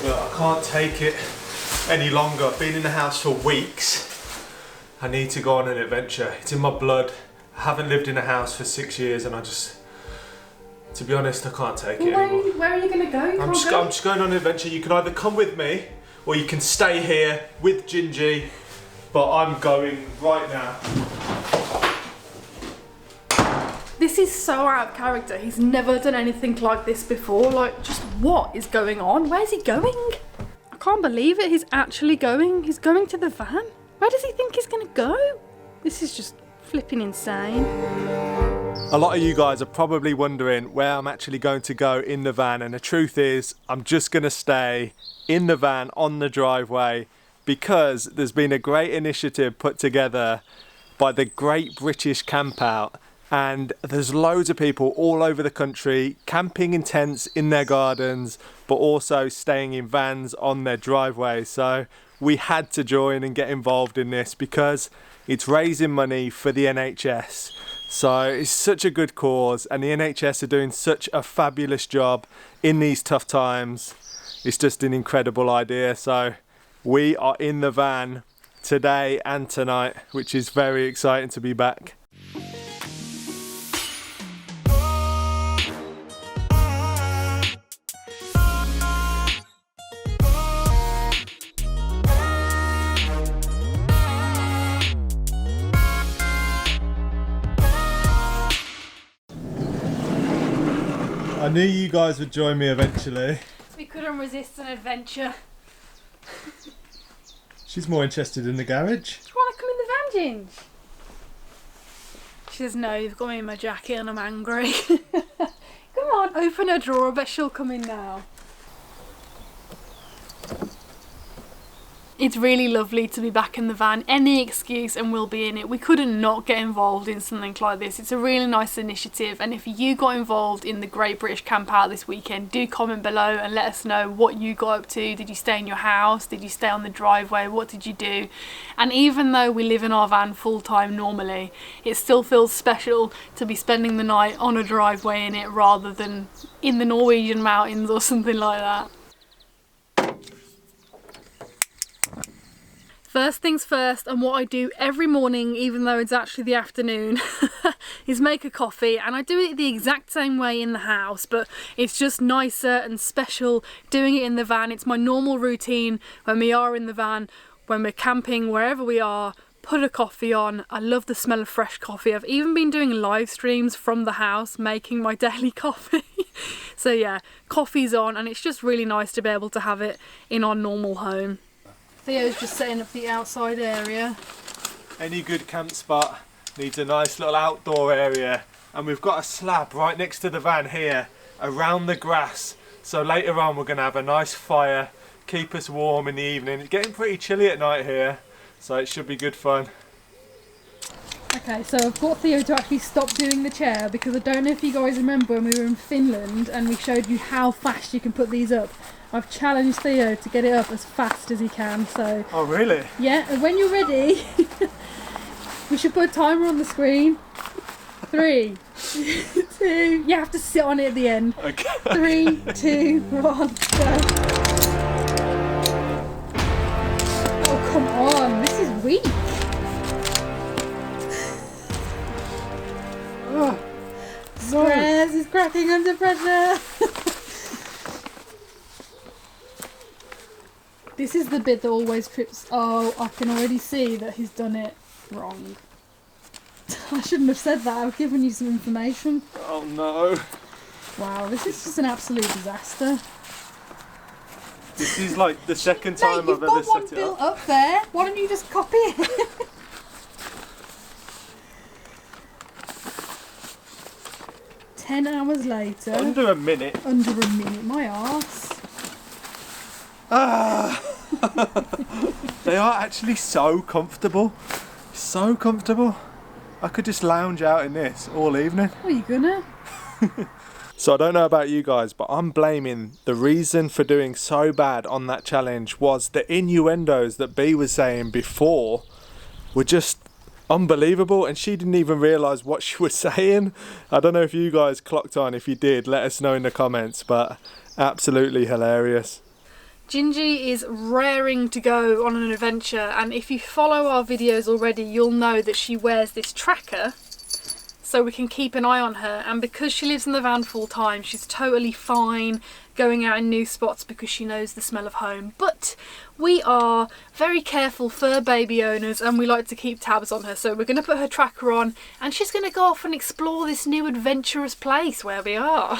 But I can't take it any longer. I've been in the house for weeks. I need to go on an adventure. It's in my blood. I haven't lived in a house for 6 years and I just, to be honest, I can't take it anymore. Where are you going to go? I'm just going on an adventure. You can either come with me or you can stay here with Ginjey, but I'm going right now. This is so out of character. He's never done anything like this before. Like, just what is going on? Where's he going? I can't believe it. He's actually going. He's going to the van. Where does he think he's going to go? This is just flipping insane. A lot of you guys are probably wondering where I'm actually going to go in the van, and the truth is I'm just going to stay in the van on the driveway because there's been a great initiative put together by the Great British Camp Out, and there's loads of people all over the country camping in tents in their gardens but also staying in vans on their driveway. So we had to join and get involved in this because it's raising money for the NHS. So it's such a good cause and the NHS are doing such a fabulous job in these tough times. It's just an incredible idea. So we are in the van today and tonight, which is very exciting to be back. I knew you guys would join me eventually. We couldn't resist an adventure. She's more interested in the garage. Do you want to come in the van, Ginge? She says, no, you've got me in my jacket and I'm angry. Come on, open her drawer, I bet she'll come in now. It's really lovely to be back in the van. Any excuse and we'll be in it. We couldn't not get involved in something like this. It's a really nice initiative, and if you got involved in the Great British Camp Out this weekend, do comment below and let us know what you got up to. Did you stay in your house? Did you stay on the driveway? What did you do? And even though we live in our van full time normally, it still feels special to be spending the night on a driveway in it rather than in the Norwegian mountains or something like that. First things first, and what I do every morning, even though it's actually the afternoon, is make a coffee, and I do it the exact same way in the house, but it's just nicer and special doing it in the van. It's my normal routine when we are in the van, when we're camping, wherever we are. Put a coffee on. I love the smell of fresh coffee. I've even been doing live streams from the house making my daily coffee. So yeah, coffee's on, and it's just really nice to be able to have it in our normal home. Theo's just setting up the outside area. Any good camp spot needs a nice little outdoor area, and we've got a slab right next to the van here around the grass, so later on we're going to have a nice fire, keep us warm in the evening. It's getting pretty chilly at night here, so it should be good fun. Okay, so I've got Theo to actually stop doing the chair because I don't know if you guys remember when we were in Finland and we showed you how fast you can put these up. I've challenged Theo to get it up as fast as he can, so... Oh really? Yeah, and when you're ready, we should put a timer on the screen. 3, 2, you have to sit on it at the end. Okay. 3, 2, 1, go. Oh come on, this is weak. Oh, Stress is cracking under pressure. This is the bit that always trips. Oh, I can already see that he's done it wrong. I shouldn't have said that. I've given you some information. Oh no. Wow, this is just an absolute disaster. This is like the second time I've ever set it up. You've got one built up there. Why don't you just copy it? 10 hours later. Under a minute. Under a minute, my arse. Ah. They are actually so comfortable. So comfortable. I could just lounge out in this all evening. Are you gonna? So I don't know about you guys, but I'm blaming the reason for doing so bad on that challenge was the innuendos that Bee was saying before were just unbelievable, and she didn't even realise what she was saying. I don't know if you guys clocked on. If you did, let us know in the comments, but absolutely hilarious. Ginjey is raring to go on an adventure, and if you follow our videos already, you'll know that she wears this tracker so we can keep an eye on her, and because she lives in the van full time, she's totally fine going out in new spots because she knows the smell of home. But we are very careful fur baby owners and we like to keep tabs on her, so we're going to put her tracker on and she's going to go off and explore this new adventurous place where we are.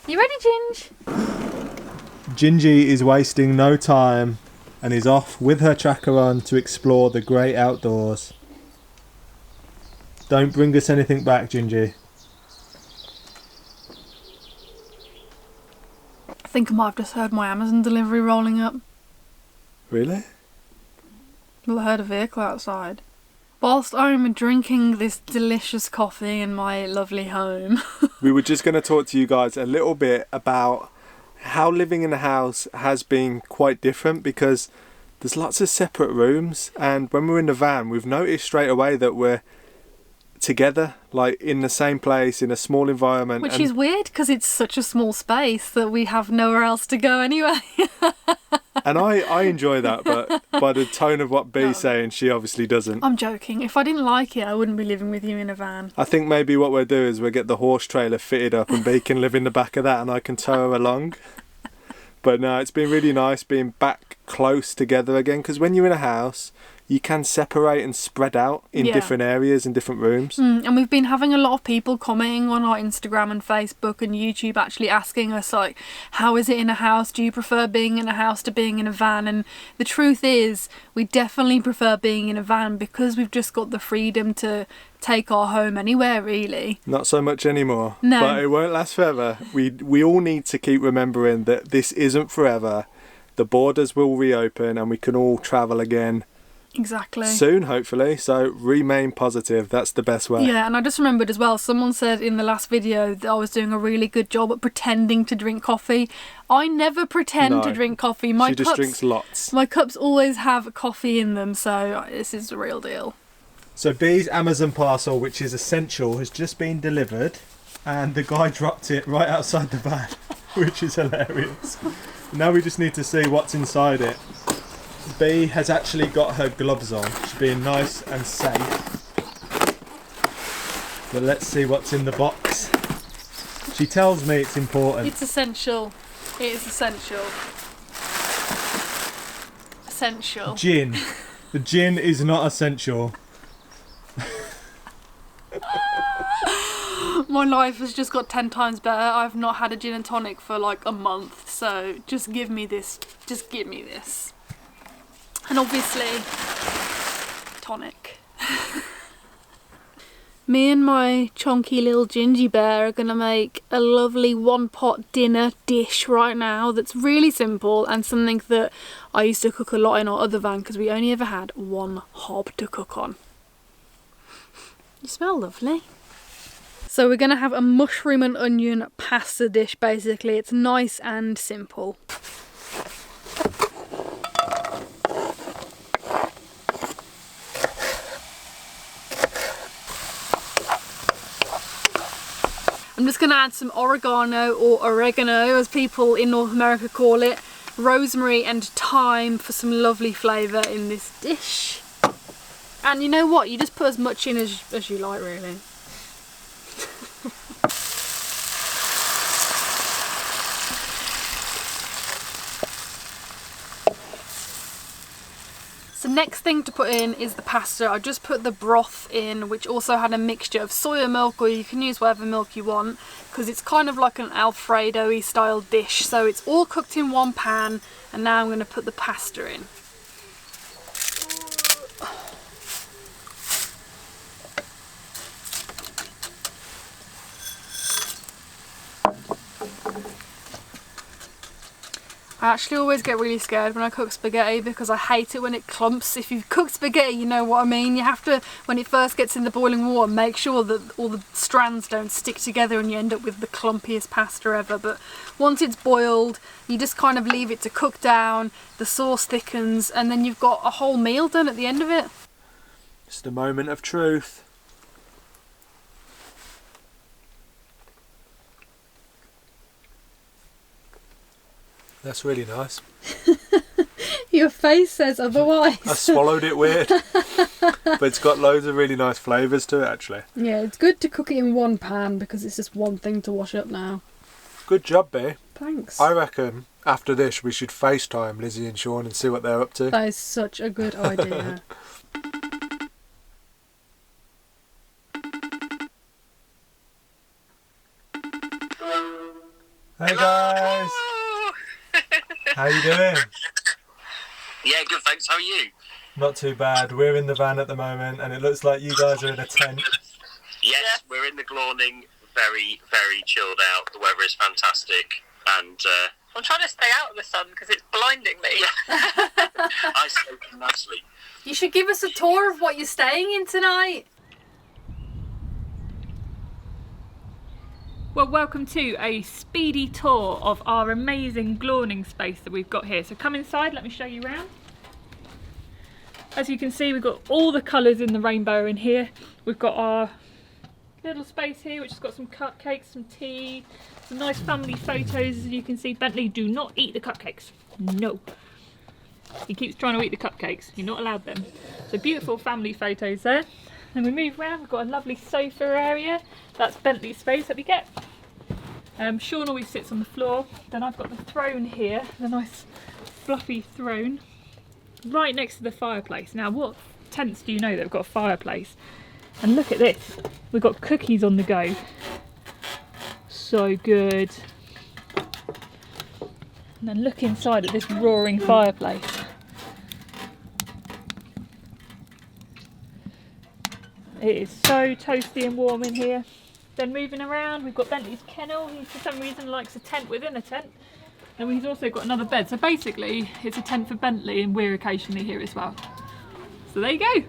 You ready, Ginj? Ginjey is wasting no time and is off with her tracker on to explore the great outdoors. Don't bring us anything back, Ginjey. I think I might have just heard my Amazon delivery rolling up. Really? Well, I heard a vehicle outside. Whilst I'm drinking this delicious coffee in my lovely home. We were just going to talk to you guys a little bit about how living in a house has been quite different, because there's lots of separate rooms, and when we're in the van we've noticed straight away that we're together, like in the same place in a small environment, which is weird because it's such a small space that we have nowhere else to go anyway. And I enjoy that, but by the tone of what Bee's saying, she obviously doesn't. I'm joking. If I didn't like it, I wouldn't be living with you in a van. I think maybe what we'll do is we'll get the horse trailer fitted up and Bee can live in the back of that and I can tow her along. But no, it's been really nice being back close together again, because when you're in a house you can separate and spread out in different areas and different rooms. And we've been having a lot of people commenting on our Instagram and Facebook and YouTube, actually asking us, like, how is it in a house? Do you prefer being in a house to being in a van? And the truth is, we definitely prefer being in a van because we've just got the freedom to take our home anywhere, really. Not so much anymore. No. But it won't last forever. We all need to keep remembering that this isn't forever. The borders will reopen and we can all travel again. Exactly. Soon, hopefully, so remain positive. That's the best way. Yeah, and I just remembered as well, someone said in the last video that I was doing a really good job at pretending to drink coffee. I never pretend to drink coffee. She just drinks lots. My cups always have coffee in them, so this is the real deal. So Bee's Amazon parcel, which is essential, has just been delivered, and the guy dropped it right outside the van, which is hilarious. Now we just need to see what's inside it. Bee has actually got her gloves on. She's being nice and safe. But let's see what's in the box. She tells me it's important. It's essential. It is essential. Essential. Gin. The gin is not essential. My life has just got 10 times better. I've not had a gin and tonic for like a month, so just give me this. Just give me this. And obviously, tonic. Me and my chonky little Ginjey Bear are going to make a lovely one-pot dinner dish right now that's really simple and something that I used to cook a lot in our other van because we only ever had one hob to cook on. You smell lovely. So we're going to have a mushroom and onion pasta dish basically. It's nice and simple. I'm just going to add some oregano, or oregano as people in North America call it, rosemary and thyme for some lovely flavour in this dish. And you know what, you just put as much in as you like, really. So next thing to put in is the pasta. I just put the broth in, which also had a mixture of soya milk, or you can use whatever milk you want, because it's kind of like an Alfredo-y style dish. So it's all cooked in one pan, and now I'm going to put the pasta in. I actually always get really scared when I cook spaghetti because I hate it when it clumps. If you've cooked spaghetti, you know what I mean. You have to, when it first gets in the boiling water, make sure that all the strands don't stick together and you end up with the clumpiest pasta ever. But once it's boiled, you just kind of leave it to cook down, the sauce thickens, and then you've got a whole meal done at the end of it. Just a moment of truth. That's really nice. Your face says otherwise. I swallowed it weird. But it's got loads of really nice flavours to it, actually. Yeah, it's good to cook it in one pan because it's just one thing to wash up now. Good job, Bee. Thanks. I reckon after this we should FaceTime Lizzie and Sean and see what they're up to. That is such a good idea. Hey guys! How you doing? Yeah, good, thanks. How are you? Not too bad. We're in the van at the moment and it looks like you guys are in a tent. Yes, we're in the Glauning, very, very chilled out. The weather is fantastic and... I'm trying to stay out of the sun because it's blinding me. I soak nicely. You should give us a tour of what you're staying in tonight. Well, welcome to a speedy tour of our amazing Glauning space that we've got here. So come inside, let me show you around. As you can see, we've got all the colours in the rainbow in here. We've got our little space here, which has got some cupcakes, some tea, some nice family photos. As you can see, Bentley, do not eat the cupcakes. No. He keeps trying to eat the cupcakes. You're not allowed them. So beautiful family photos there. Then we move around, we've got a lovely sofa area. That's Bentley's space that we get. Sean always sits on the floor. Then I've got the throne here, the nice fluffy throne, right next to the fireplace. Now what tents do you know that have got a fireplace? And look at this, we've got cookies on the go. So good. And then look inside at this roaring fireplace. It is so toasty and warm in here. Then moving around, we've got Bentley's kennel. He for some reason likes a tent within a tent. And he's also got another bed. So basically it's a tent for Bentley and we're occasionally here as well. So there you go.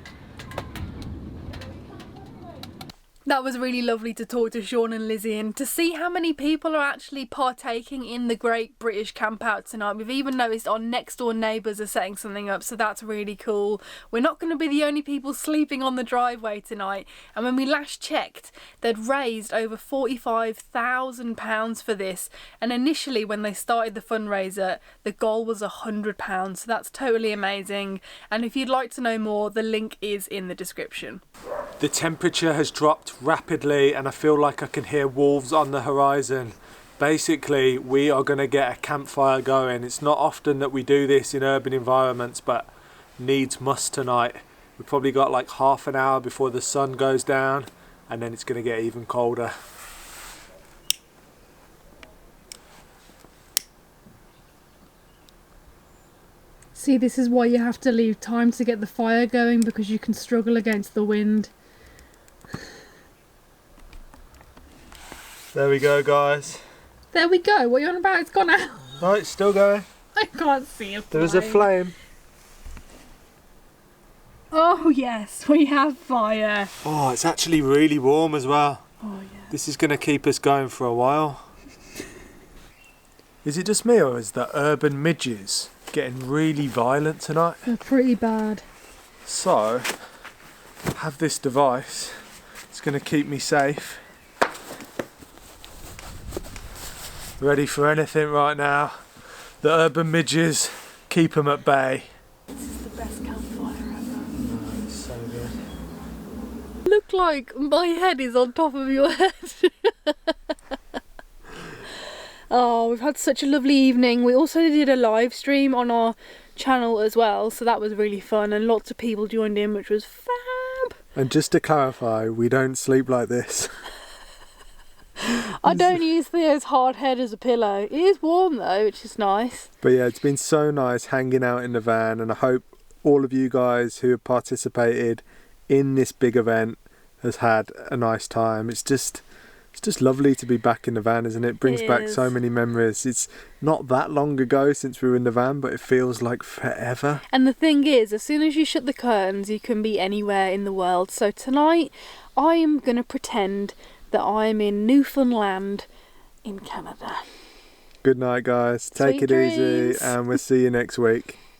That was really lovely to talk to Sean and Lizzie and to see how many people are actually partaking in the Great British Camp Out tonight. We've even noticed our next door neighbours are setting something up, so that's really cool. We're not going to be the only people sleeping on the driveway tonight. And when we last checked, they'd raised over £45,000 for this. And initially when they started the fundraiser, the goal was £100. So that's totally amazing. And if you'd like to know more, the link is in the description. The temperature has dropped rapidly and I feel like I can hear wolves on the horizon. Basically, we are going to get a campfire going. It's not often that we do this in urban environments, but needs must tonight. We've probably got like half an hour before the sun goes down and then it's going to get even colder. See, this is why you have to leave time to get the fire going, because you can struggle against the wind. There we go, guys. There we go. What are you on about? It's gone out. Oh, it's still going. I can't see a flame. There is a flame. Oh yes, we have fire. Oh, it's actually really warm as well. Oh yeah. This is going to keep us going for a while. Is it just me or is the urban midges getting really violent tonight? They're pretty bad. So, I have this device. It's going to keep me safe. Ready for anything right now. The urban midges, keep them at bay. This is the best campfire ever. Oh, it's so good. Look like my head is on top of your head. Oh, we've had such a lovely evening. We also did a live stream on our channel as well, so that was really fun and lots of people joined in, which was fab. And just to clarify, we don't sleep like this. I don't use Theo's hard head as a pillow. It is warm though, which is nice. But yeah, it's been so nice hanging out in the van, and I hope all of you guys who have participated in this big event has had a nice time. It's just lovely to be back in the van, isn't it? It brings back so many memories. It's not that long ago since we were in the van, but it feels like forever. And the thing is, as soon as you shut the curtains, you can be anywhere in the world. So tonight, I am going to pretend that I'm in Newfoundland in Canada. Good night, guys. Take it easy, and we'll see you next week.